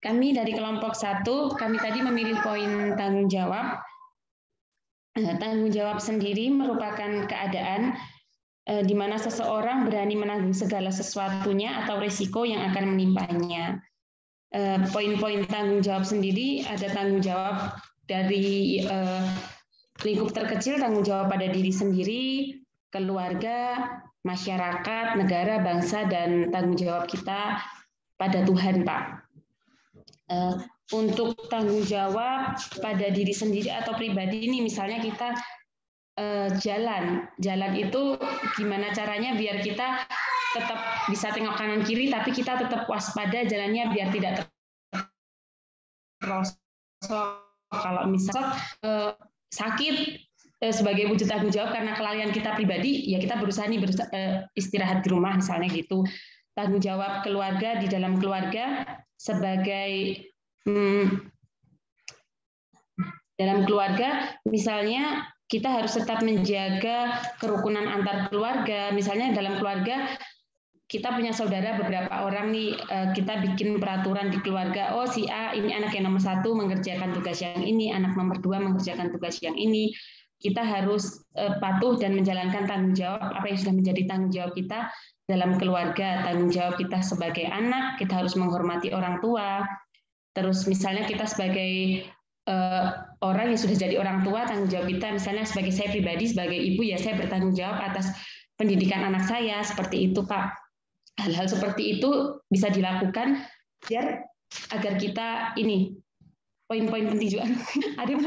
Kami dari kelompok 1, kami tadi memilih poin tanggung jawab. Tanggung jawab sendiri merupakan keadaan di mana seseorang berani menanggung segala sesuatunya atau risiko yang akan menimpanya. Poin-poin tanggung jawab sendiri ada tanggung jawab dari lingkup terkecil, tanggung jawab pada diri sendiri, keluarga, masyarakat, negara, bangsa, dan tanggung jawab kita pada Tuhan, Pak. Untuk tanggung jawab pada diri sendiri atau pribadi ini, misalnya kita jalan itu gimana caranya biar kita tetap bisa tengok kanan kiri, tapi kita tetap waspada jalannya biar tidak terosok. Kalau misal sakit sebagai wujud tanggung jawab karena kelalaian kita pribadi, ya kita berusaha istirahat di rumah misalnya gitu. Tanggung jawab keluarga di dalam keluarga sebagai dalam keluarga, misalnya kita harus tetap menjaga kerukunan antar keluarga. Misalnya dalam keluarga kita punya saudara beberapa orang nih, kita bikin peraturan di keluarga. Oh, si A ini anak yang nomor 1 mengerjakan tugas yang ini, anak nomor 2 mengerjakan tugas yang ini. Kita harus patuh dan menjalankan tanggung jawab apa yang sudah menjadi tanggung jawab kita dalam keluarga. Tanggung jawab kita sebagai anak, kita harus menghormati orang tua. Terus misalnya kita sebagai orang yang sudah jadi orang tua, tanggung jawab kita misalnya sebagai saya pribadi, sebagai ibu, ya saya bertanggung jawab atas pendidikan anak saya, seperti itu, Pak. Hal-hal seperti itu bisa dilakukan agar kita ini poin-poin penting juga. Ada yang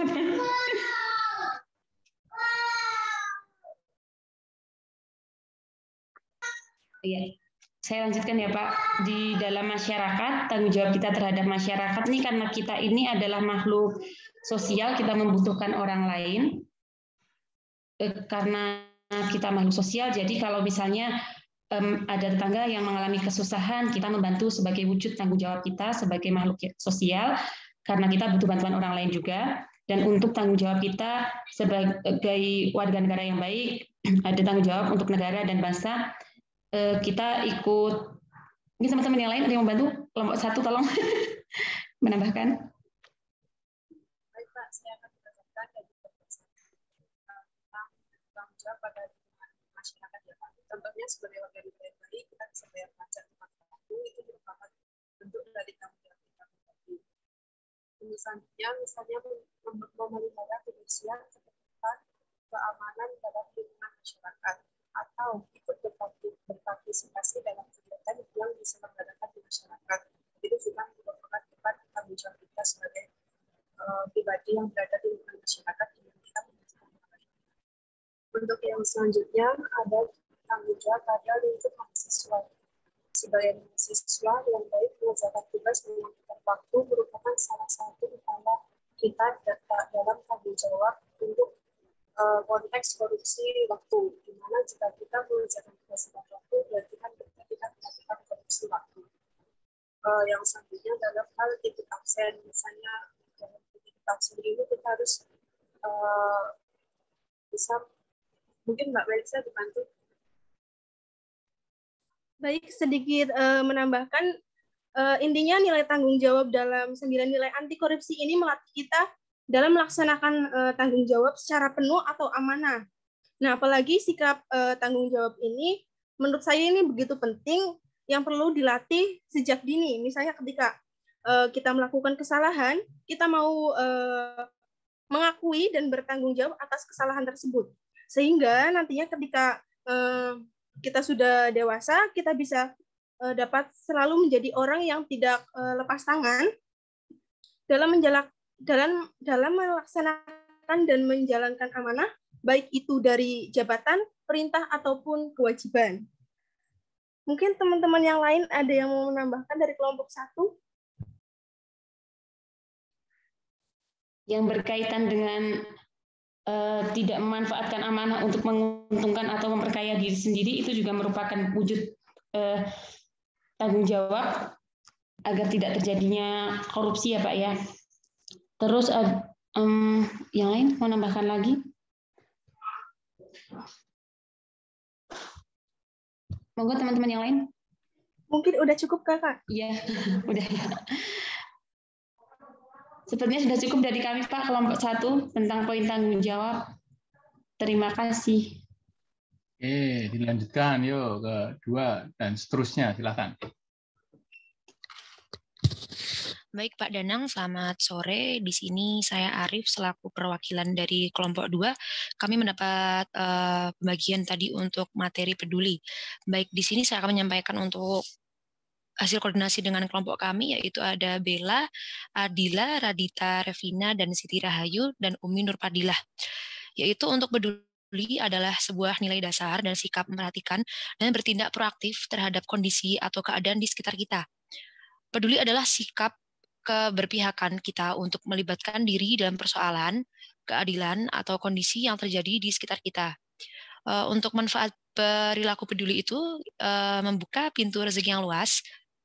Iya. Saya lanjutkan ya Pak. Di dalam masyarakat, tanggung jawab kita terhadap masyarakat ini karena kita ini adalah makhluk sosial, kita membutuhkan orang lain. Karena kita makhluk sosial, jadi kalau misalnya ada tetangga yang mengalami kesusahan, kita membantu sebagai wujud tanggung jawab kita sebagai makhluk sosial, karena kita butuh bantuan orang lain juga. Dan untuk tanggung jawab kita sebagai warga negara yang baik, ada tanggung jawab untuk negara dan bangsa. Kita ikut, ini teman-teman yang lain ada yang membantu? Kelompok 1 tolong menambahkan. Baik Pak, saya akan menambahkan dari tanggung jawab pada masyarakat ya Pak. Contohnya sebagai warga negara yang baik, kita bisa bayar pajak tepat waktu, itu merupakan bentuk dari tanggung jawab kita pribadi. Misalnya memelihara kebersihan, ketertiban, keamanan dalam lingkungan masyarakat, atau ikut berpartisipasi dalam kegiatan yang diselenggarakan di masyarakat. Itu juga merupakan tanggung jawab kita sebagai pribadi yang berada di lingkungan masyarakat dengan kita membutuhkan orang lain. Untuk yang selanjutnya ada tanggung jawab pada lingkup mahasiswa. Sebagai mahasiswa yang baik mengerjakan tugas dengan tepat waktu merupakan salah satu upaya kita dalam tanggung jawab untuk konteks korupsi waktu, di mana jika kita mengerjakan tugas tepat waktu, berarti kan kita tidak melakukan korupsi waktu. Yang selanjutnya adalah hal ikut absen, misalnya dalam ikut absen ini kita harus bisa, mungkin Mbak Melisa dibantu. Baik, sedikit menambahkan, intinya nilai tanggung jawab dalam 9 nilai anti korupsi ini melatih kita dalam melaksanakan tanggung jawab secara penuh atau amanah. Nah, apalagi sikap tanggung jawab ini, menurut saya ini begitu penting yang perlu dilatih sejak dini. Misalnya ketika kita melakukan kesalahan, kita mau mengakui dan bertanggung jawab atas kesalahan tersebut. Sehingga nantinya ketika kita sudah dewasa, kita bisa dapat selalu menjadi orang yang tidak lepas tangan dalam melaksanakan dan menjalankan amanah, baik itu dari jabatan, perintah, ataupun kewajiban. Mungkin teman-teman yang lain ada yang mau menambahkan dari kelompok 1? Yang berkaitan dengan tidak memanfaatkan amanah untuk menguntungkan atau memperkaya diri sendiri, itu juga merupakan wujud tanggung jawab agar tidak terjadinya korupsi ya Pak ya. Terus yang lain mau nambahkan lagi? Monggo teman-teman yang lain. Mungkin udah cukup Kakak? Iya, udah ya. Sepertinya sudah cukup dari kami, Pak, kelompok 1 tentang poin tanggung jawab. Terima kasih. Oke, dilanjutkan yuk ke 2 dan seterusnya, silakan. Baik Pak Danang, selamat sore. Di sini saya Arif selaku perwakilan dari kelompok 2. Kami mendapat pembagian tadi untuk materi peduli. Baik, di sini saya akan menyampaikan untuk hasil koordinasi dengan kelompok kami, yaitu ada Bella, Adila, Radita, Revina, dan Siti Rahayu, dan Umi Nurpadilah. Yaitu untuk peduli adalah sebuah nilai dasar dan sikap memperhatikan dan bertindak proaktif terhadap kondisi atau keadaan di sekitar kita. Peduli adalah sikap keberpihakan kita untuk melibatkan diri dalam persoalan, keadilan, atau kondisi yang terjadi di sekitar kita. Untuk manfaat perilaku peduli itu membuka pintu rezeki yang luas,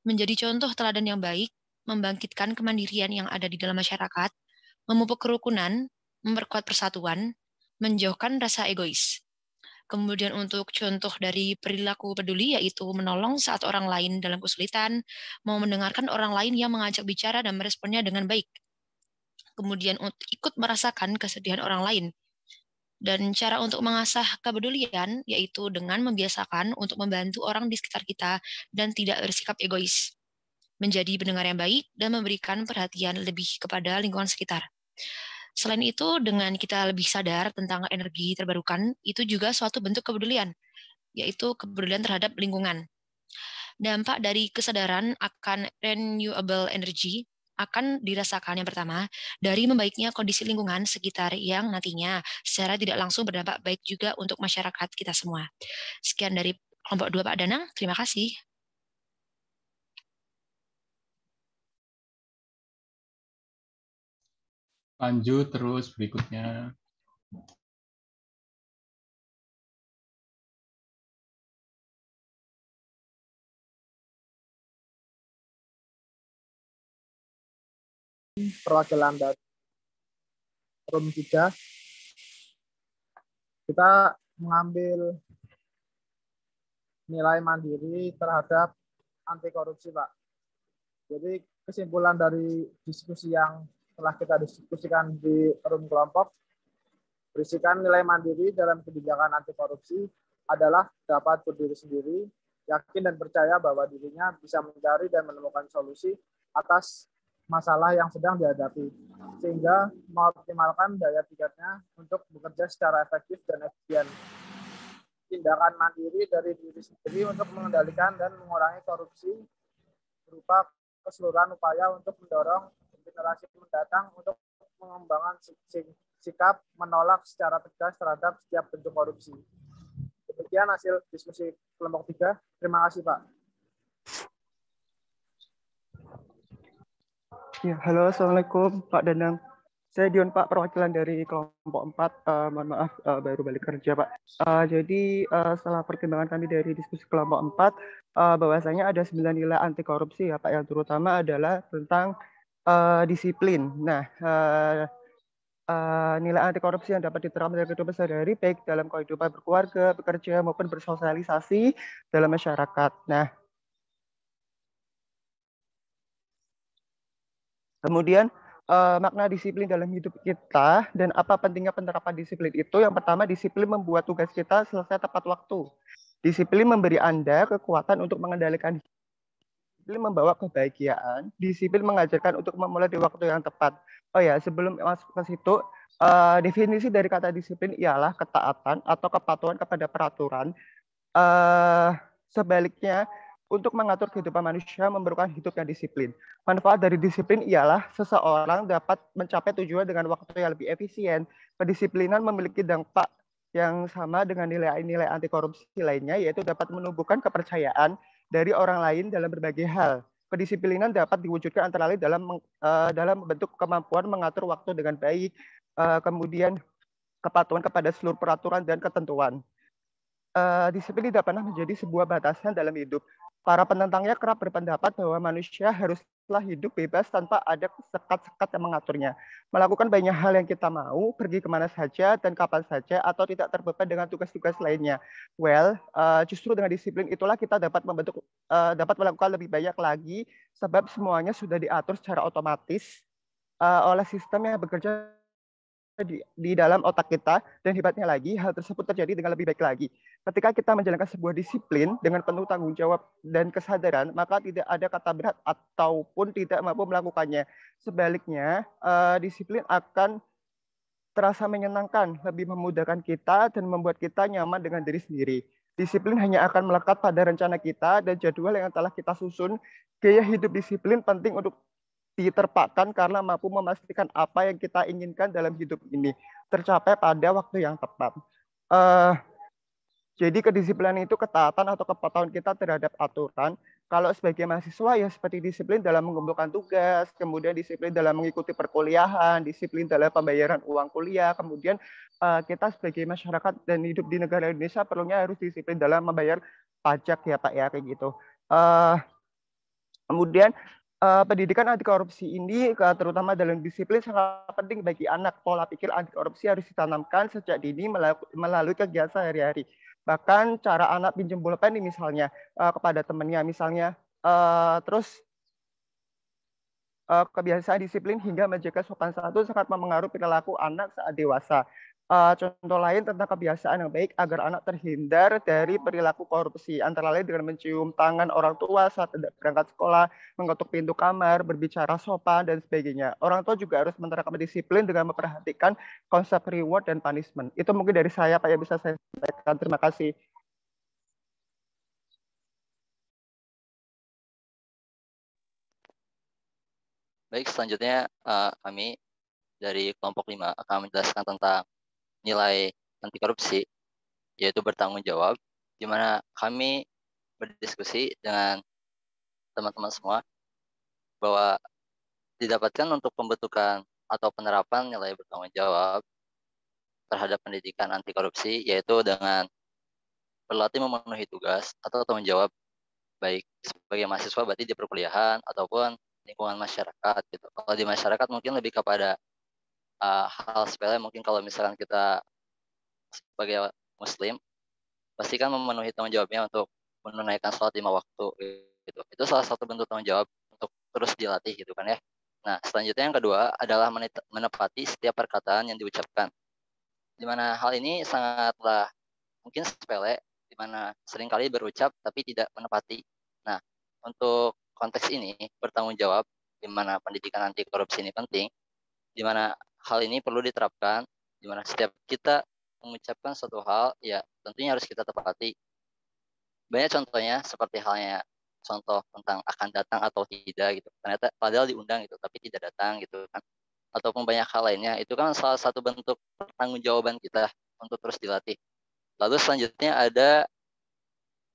menjadi contoh teladan yang baik, membangkitkan kemandirian yang ada di dalam masyarakat, memupuk kerukunan, memperkuat persatuan, menjauhkan rasa egois. Kemudian untuk contoh dari perilaku peduli yaitu menolong saat orang lain dalam kesulitan, mau mendengarkan orang lain yang mengajak bicara dan meresponnya dengan baik. Kemudian untuk ikut merasakan kesedihan orang lain. Dan cara untuk mengasah kepedulian yaitu dengan membiasakan untuk membantu orang di sekitar kita dan tidak bersikap egois. Menjadi pendengar yang baik dan memberikan perhatian lebih kepada lingkungan sekitar. Selain itu, dengan kita lebih sadar tentang energi terbarukan, itu juga suatu bentuk kepedulian, yaitu kepedulian terhadap lingkungan. Dampak dari kesadaran akan renewable energy akan dirasakan yang pertama, dari membaiknya kondisi lingkungan sekitar yang nantinya secara tidak langsung berdampak baik juga untuk masyarakat kita semua. Sekian dari kelompok 2 Pak Danang, terima kasih. Lanjut terus berikutnya. Perwakilan dari room 3, kita mengambil nilai mandiri terhadap anti korupsi, Pak. Jadi kesimpulan dari diskusi yang telah kita diskusikan di room kelompok, berisikan nilai mandiri dalam kebijakan anti korupsi adalah dapat berdiri sendiri, yakin dan percaya bahwa dirinya bisa mencari dan menemukan solusi atas masalah yang sedang dihadapi, sehingga mengoptimalkan daya pikirnya untuk bekerja secara efektif dan efisien. Tindakan mandiri dari diri sendiri untuk mengendalikan dan mengurangi korupsi berupa keseluruhan upaya untuk mendorong generasi mendatang untuk mengembangkan sikap menolak secara tegas terhadap setiap bentuk korupsi. Demikian hasil diskusi kelompok 3. Terima kasih, Pak. Ya, halo, Assalamualaikum Pak Danang. Saya Dion, Pak, perwakilan dari kelompok 4. Mohon maaf, baru balik kerja, Pak. Jadi setelah perkembangan kami dari diskusi kelompok 4, bahwasanya ada 9 nilai anti korupsi ya, Pak, yang terutama adalah tentang disiplin. Nah, nilai anti korupsi yang dapat diterapkan dalam kehidupan sehari-hari baik dalam kehidupan berkeluarga, bekerja maupun bersosialisasi dalam masyarakat. Nah, kemudian makna disiplin dalam hidup kita dan apa pentingnya penerapan disiplin itu. Yang pertama, disiplin membuat tugas kita selesai tepat waktu. Disiplin memberi Anda kekuatan untuk mengendalikan. Disiplin membawa kebahagiaan. Disiplin mengajarkan untuk memulai di waktu yang tepat. Oh ya, sebelum masuk ke situ, definisi dari kata disiplin ialah ketaatan atau kepatuhan kepada peraturan. Sebaliknya, untuk mengatur kehidupan manusia memerlukan hidup yang disiplin. Manfaat dari disiplin ialah seseorang dapat mencapai tujuan dengan waktu yang lebih efisien. Pendisiplinan memiliki dampak yang sama dengan nilai-nilai anti korupsi lainnya, yaitu dapat menumbuhkan kepercayaan dari orang lain dalam berbagai hal. Pendisiplinan dapat diwujudkan antara lain dalam bentuk kemampuan mengatur waktu dengan baik, kemudian kepatuhan kepada seluruh peraturan dan ketentuan. Disiplin tidak pernah menjadi sebuah batasan dalam hidup. Para penentangnya kerap berpendapat bahwa manusia haruslah hidup bebas tanpa ada sekat-sekat yang mengaturnya. Melakukan banyak hal yang kita mau, pergi kemana saja dan kapan saja, atau tidak terbeban dengan tugas-tugas lainnya. Well, justru dengan disiplin itulah kita dapat melakukan lebih banyak lagi, sebab semuanya sudah diatur secara otomatis oleh sistem yang bekerja di dalam otak kita, dan hebatnya lagi hal tersebut terjadi dengan lebih baik lagi. Ketika kita menjalankan sebuah disiplin dengan penuh tanggung jawab dan kesadaran, maka tidak ada kata berat ataupun tidak mampu melakukannya. Sebaliknya, disiplin akan terasa menyenangkan, lebih memudahkan kita dan membuat kita nyaman dengan diri sendiri. Disiplin hanya akan melekat pada rencana kita dan jadwal yang telah kita susun. Gaya hidup disiplin penting untuk diterapkan karena mampu memastikan apa yang kita inginkan dalam hidup ini tercapai pada waktu yang tepat. Jadi kedisiplinan itu ketaatan atau kepatuhan kita terhadap aturan. Kalau sebagai mahasiswa ya seperti disiplin dalam mengumpulkan tugas, kemudian disiplin dalam mengikuti perkuliahan, disiplin dalam pembayaran uang kuliah, kemudian kita sebagai masyarakat dan hidup di negara Indonesia perlunya harus disiplin dalam membayar pajak ya Pak ya kayak gitu. Kemudian pendidikan anti korupsi ini terutama dalam disiplin sangat penting bagi anak. Pola pikir anti korupsi harus ditanamkan sejak dini melalui kegiatan sehari-hari. Bahkan cara anak pinjam pulpen ini misalnya kepada temannya misalnya, terus kebiasaan disiplin hingga menjaga sopan santun sangat mempengaruhi perilaku anak saat dewasa. Contoh lain tentang kebiasaan yang baik agar anak terhindar dari perilaku korupsi, antara lain dengan mencium tangan orang tua saat tidak berangkat sekolah, mengetuk pintu kamar, berbicara sopan, dan sebagainya. Orang tua juga harus menerapkan disiplin dengan memperhatikan konsep reward dan punishment. Itu mungkin dari saya, Pak, yang bisa saya sampaikan. Terima kasih. Baik, selanjutnya kami dari kelompok 5 akan menjelaskan tentang nilai anti korupsi, yaitu bertanggung jawab, di mana kami berdiskusi dengan teman-teman semua bahwa didapatkan untuk pembentukan atau penerapan nilai bertanggung jawab terhadap pendidikan anti korupsi, yaitu dengan berlatih memenuhi tugas atau tanggung jawab baik sebagai mahasiswa berarti di perkuliahan ataupun lingkungan masyarakat gitu. Kalau di masyarakat mungkin lebih kepada hal sepele, mungkin kalau misalkan kita sebagai muslim pasti kan memenuhi tanggung jawabnya untuk menunaikan sholat 5 waktu gitu. Itu salah satu bentuk tanggung jawab untuk terus dilatih gitu kan ya. Nah, selanjutnya yang kedua adalah menepati setiap perkataan yang diucapkan. Di mana hal ini sangatlah mungkin sepele, di mana seringkali berucap tapi tidak menepati. Nah, untuk konteks ini bertanggung jawab, di mana pendidikan anti korupsi ini penting, di mana hal ini perlu diterapkan, di mana setiap kita mengucapkan suatu hal, ya tentunya harus kita tepati. Banyak contohnya, seperti halnya contoh tentang akan datang atau tidak gitu. Ternyata padahal diundang gitu, tapi tidak datang gitu kan. Ataupun banyak hal lainnya, itu kan salah satu bentuk pertanggungjawaban kita untuk terus dilatih. Lalu selanjutnya ada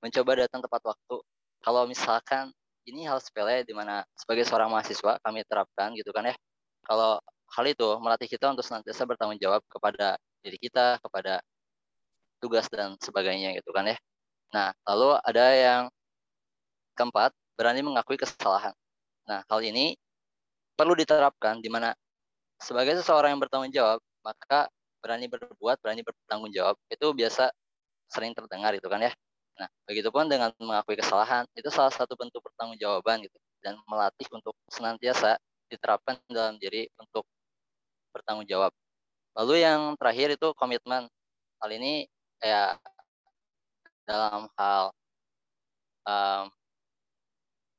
mencoba datang tepat waktu. Kalau misalkan ini hal sepele di mana sebagai seorang mahasiswa kami terapkan gitu kan ya. Kalau hal itu melatih kita untuk senantiasa bertanggung jawab kepada diri kita, kepada tugas dan sebagainya gitu kan ya. Nah, lalu ada yang keempat, berani mengakui kesalahan. Nah, hal ini perlu diterapkan di mana sebagai seseorang yang bertanggung jawab, maka berani berbuat, berani bertanggung jawab, itu biasa sering terdengar gitu kan ya. Nah, begitupun dengan mengakui kesalahan, itu salah satu bentuk pertanggungjawaban gitu, dan melatih untuk senantiasa diterapkan dalam diri untuk bertanggung jawab. Lalu yang terakhir itu komitmen. Hal ini ya dalam hal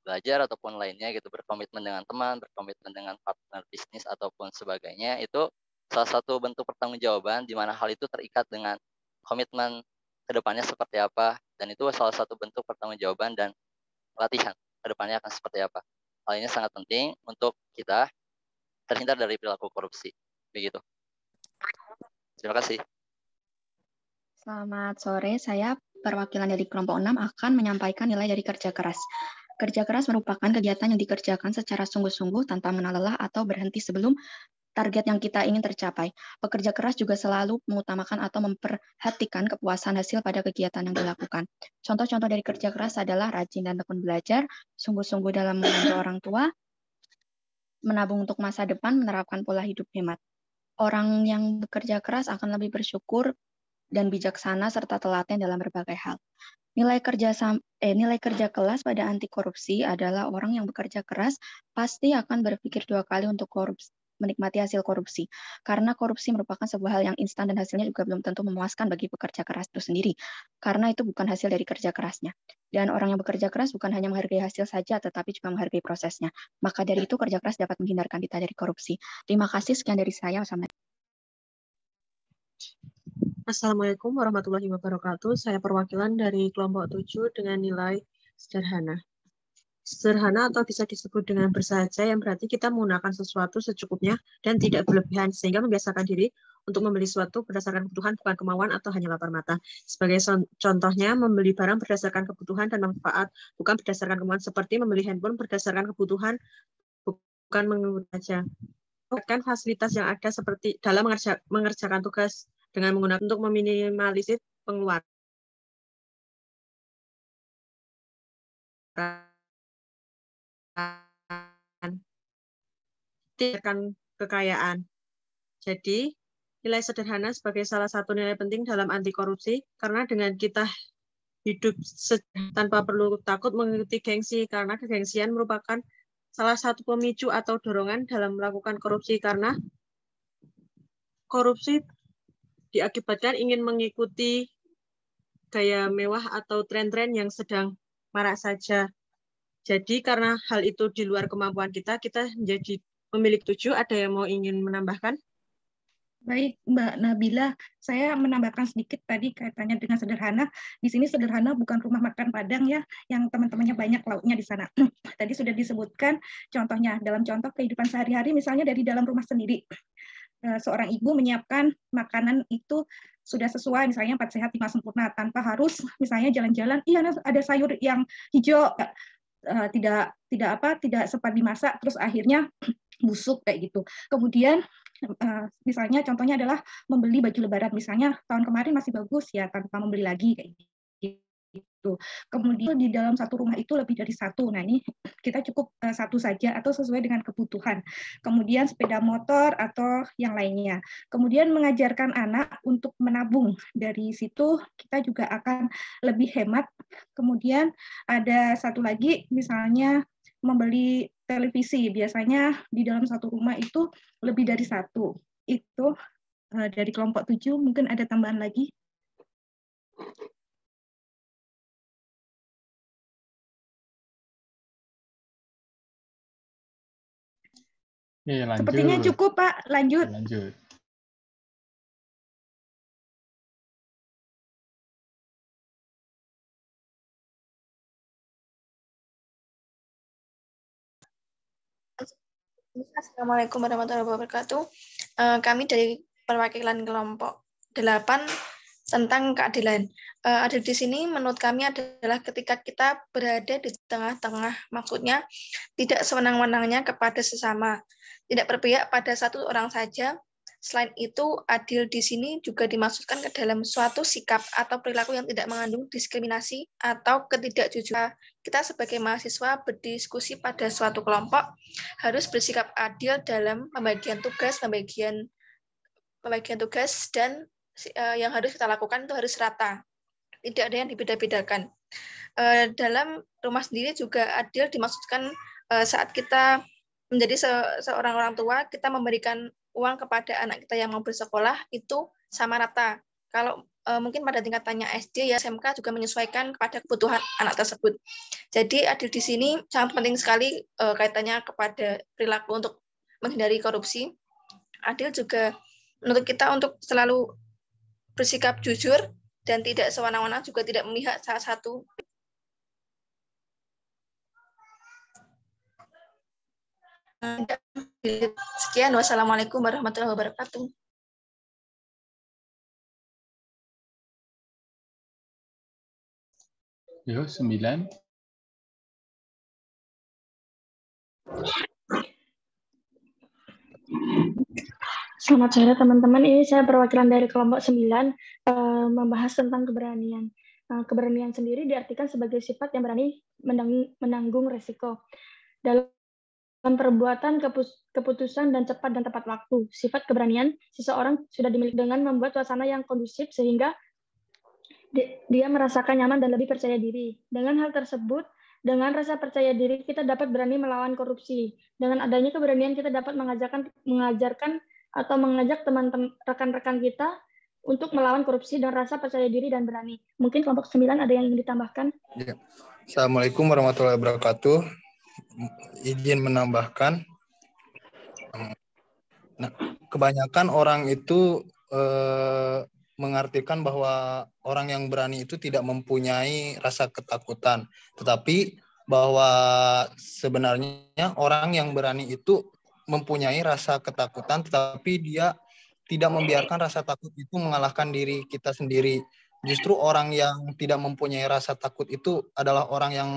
belajar ataupun lainnya gitu, berkomitmen dengan teman, berkomitmen dengan partner bisnis ataupun sebagainya, itu salah satu bentuk pertanggungjawaban di mana hal itu terikat dengan komitmen kedepannya seperti apa, dan itu salah satu bentuk pertanggungjawaban dan latihan kedepannya akan seperti apa. Hal ini sangat penting untuk kita terhindar dari perilaku korupsi. Begitu. Terima kasih. Selamat sore, saya perwakilan dari kelompok 6 akan menyampaikan nilai dari kerja keras. Kerja keras merupakan kegiatan yang dikerjakan secara sungguh-sungguh tanpa mengenal lelah atau berhenti sebelum target yang kita ingin tercapai. Pekerja keras juga selalu mengutamakan atau memperhatikan kepuasan hasil pada kegiatan yang dilakukan. Contoh-contoh dari kerja keras adalah rajin dan tekun belajar, sungguh-sungguh dalam membantu orang tua, menabung untuk masa depan, menerapkan pola hidup hemat. Orang yang bekerja keras akan lebih bersyukur dan bijaksana serta telaten dalam berbagai hal. Nilai kerja kelas pada anti korupsi adalah orang yang bekerja keras pasti akan berpikir 2 kali untuk korupsi. menikmati hasil korupsi. Karena korupsi merupakan sebuah hal yang instan dan hasilnya juga belum tentu memuaskan bagi pekerja keras itu sendiri. Karena itu bukan hasil dari kerja kerasnya. Dan orang yang bekerja keras bukan hanya menghargai hasil saja, tetapi juga menghargai prosesnya. Maka dari itu kerja keras dapat menghindarkan kita dari korupsi. Terima kasih, sekian dari saya. Assalamualaikum warahmatullahi wabarakatuh. Saya perwakilan dari kelompok 7 dengan nilai sederhana. Sederhana atau bisa disebut dengan bersahaja yang berarti kita menggunakan sesuatu secukupnya dan tidak berlebihan sehingga membiasakan diri untuk membeli sesuatu berdasarkan kebutuhan bukan kemauan atau hanya lapar mata. Sebagai contohnya membeli barang berdasarkan kebutuhan dan manfaat bukan berdasarkan kemauan, seperti membeli handphone berdasarkan kebutuhan bukan menggunakan saja. Menggunakan fasilitas yang ada seperti dalam mengerjakan tugas dengan menggunakan untuk meminimalisir pengeluaran. Kekayaan. Jadi, nilai sederhana sebagai salah satu nilai penting dalam anti korupsi karena dengan kita hidup tanpa perlu takut mengikuti gengsi, karena kegengsian merupakan salah satu pemicu atau dorongan dalam melakukan korupsi, karena korupsi diakibatkan ingin mengikuti gaya mewah atau tren-tren yang sedang marak saja. Jadi karena hal itu di luar kemampuan kita menjadi pemilik 7. Ada yang mau ingin menambahkan? Baik, Mbak Nabila, saya menambahkan sedikit tadi kaitannya dengan sederhana. Di sini sederhana bukan rumah makan Padang ya, yang teman-temannya banyak lauknya di sana. Tadi sudah disebutkan contohnya, dalam contoh kehidupan sehari-hari misalnya dari dalam rumah sendiri. Seorang ibu menyiapkan makanan itu sudah sesuai, misalnya 4 sehat 5 sempurna, tanpa harus misalnya jalan-jalan, iya ada sayur yang hijau, tidak sempat dimasak, terus akhirnya busuk kayak gitu. Kemudian misalnya contohnya adalah membeli baju lebaran, misalnya tahun kemarin masih bagus ya, tanpa membeli lagi kayak gitu. Kemudian di dalam satu rumah itu lebih dari satu. Nah ini kita cukup satu saja atau sesuai dengan kebutuhan. Kemudian sepeda motor atau yang lainnya. Kemudian mengajarkan anak untuk menabung. Dari situ kita juga akan lebih hemat. Kemudian ada satu lagi misalnya membeli televisi. Biasanya di dalam satu rumah itu lebih dari satu. Itu dari kelompok 7. Mungkin ada tambahan lagi. Ya, lanjut. Sepertinya cukup, Pak. Lanjut. Lanjut. Assalamualaikum warahmatullahi wabarakatuh. Kami dari perwakilan kelompok 8 tentang keadilan. Adil di sini menurut kami adalah ketika kita berada di tengah-tengah, maksudnya tidak sewenang-wenangnya kepada sesama, tidak berpihak pada satu orang saja. Selain itu, adil di sini juga dimaksudkan ke dalam suatu sikap atau perilaku yang tidak mengandung diskriminasi atau ketidakjujuran. Kita sebagai mahasiswa berdiskusi pada suatu kelompok harus bersikap adil dalam pembagian tugas dan yang harus kita lakukan itu harus rata. Tidak ada yang dibeda-bedakan. Dalam rumah sendiri juga adil dimaksudkan saat kita menjadi seorang orang tua, kita memberikan uang kepada anak kita yang mau bersekolah itu sama rata. Kalau mungkin pada tingkatannya SD ya SMK juga menyesuaikan kepada kebutuhan anak tersebut. Jadi adil di sini sangat penting sekali kaitannya kepada perilaku untuk menghindari korupsi. Adil juga menuntut kita untuk selalu bersikap jujur dan tidak sewenang-wenang, juga tidak memihak salah satu. Sekian, wassalamualaikum warahmatullahi wabarakatuh. Yo, 9. Selamat sore teman-teman, ini saya perwakilan dari kelompok 9 membahas tentang keberanian. Keberanian sendiri diartikan sebagai sifat yang berani menanggung resiko dalam perbuatan, keputusan, dan cepat dan tepat waktu. Sifat keberanian seseorang sudah dimiliki dengan membuat suasana yang kondusif sehingga dia merasakan nyaman dan lebih percaya diri. Dengan hal tersebut, Dengan rasa percaya diri, kita dapat berani melawan korupsi. Dengan adanya keberanian, kita dapat mengajarkan atau mengajak teman-teman rekan-rekan kita untuk melawan korupsi dengan rasa percaya diri dan berani. Mungkin kelompok 9 ada yang ingin ditambahkan? Ya. Assalamualaikum warahmatullahi wabarakatuh. Izin menambahkan, nah, kebanyakan orang itu mengartikan bahwa orang yang berani itu tidak mempunyai rasa ketakutan, tetapi bahwa sebenarnya orang yang berani itu mempunyai rasa ketakutan, tetapi dia tidak membiarkan rasa takut itu mengalahkan diri kita sendiri. Justru orang yang tidak mempunyai rasa takut itu adalah orang yang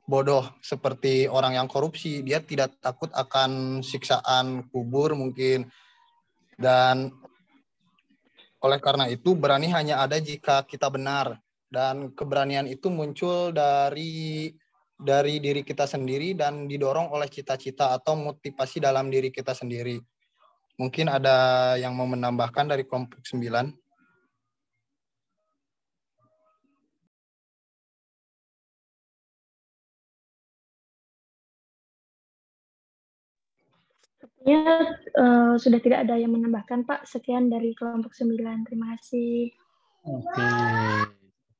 bodoh, seperti orang yang korupsi. Dia tidak takut akan siksaan kubur mungkin. Dan oleh karena itu, berani hanya ada jika kita benar. Dan keberanian itu muncul dari diri kita sendiri dan didorong oleh cita-cita atau motivasi dalam diri kita sendiri. Mungkin ada yang mau menambahkan dari kelompok 9? Ya, sudah tidak ada yang menambahkan, Pak. Sekian dari kelompok 9. Terima kasih. Oke,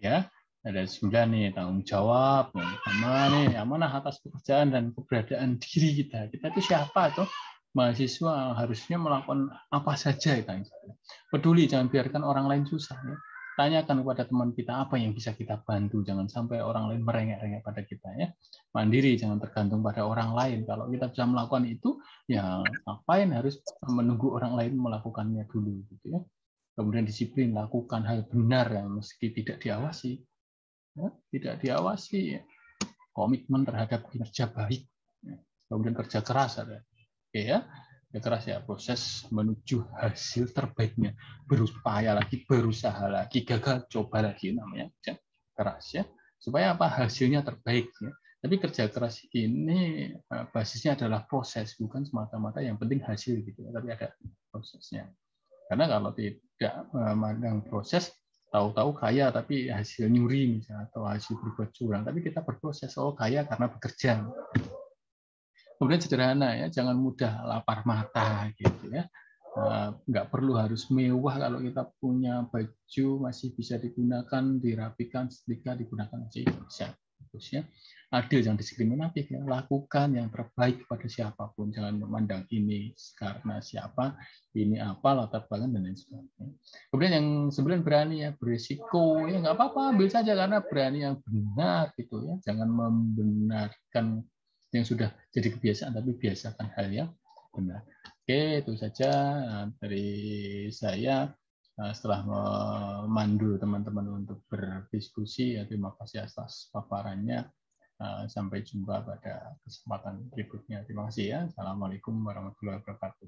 ya. Ada 9 nih, tanggung jawab. Sama nih, amanah atas pekerjaan dan keberadaan diri kita. Kita itu siapa tuh? Mahasiswa harusnya melakukan apa saja. Peduli, jangan biarkan orang lain susah. Ya. Tanyakan kepada teman kita apa yang bisa kita bantu. Jangan sampai orang lain merengek-rengek pada kita. Ya. Mandiri, jangan tergantung pada orang lain. Kalau kita bisa melakukan itu, ya ngapain harus menunggu orang lain melakukannya dulu. Gitu ya. Kemudian disiplin, lakukan hal benar yang meski tidak diawasi. Ya, tidak diawasi. Ya. Komitmen terhadap kinerja baik. Ya. Kemudian kerja keras ada. Oke ya. Keras ya, proses menuju hasil terbaiknya, berupaya lagi, berusaha lagi, gagal coba lagi, namanya keras ya, supaya apa, hasilnya terbaik ya. Tapi kerja keras ini basisnya adalah proses, bukan semata-mata yang penting hasil gitu, tapi ada prosesnya. Karena kalau tidak memandang proses, tahu-tahu kaya tapi hasil nyuri misalnya, atau hasil berbuat curang, tapi kita berproses, oh kaya karena bekerja. Kemudian sederhana ya, jangan mudah lapar mata gitu ya. Nggak perlu harus mewah, kalau kita punya baju masih bisa digunakan, dirapikan, setrika digunakan masih bisa. Terus ya, adil, jangan diskriminatif ya. Lakukan yang terbaik pada siapapun, jangan memandang ini karena siapa, ini apa, latar belakang dan lain sebagainya. Kemudian yang 9 berani ya, berisiko ya, nggak apa-apa, ambil saja karena berani yang benar gitu ya. Jangan membenarkan yang sudah jadi kebiasaan, tapi biasakan hal yang benar. Oke, itu saja dari saya setelah memandu teman-teman untuk berdiskusi. Ya, terima kasih atas paparannya. Sampai jumpa pada kesempatan berikutnya. Terima kasih ya. Assalamualaikum warahmatullahi wabarakatuh.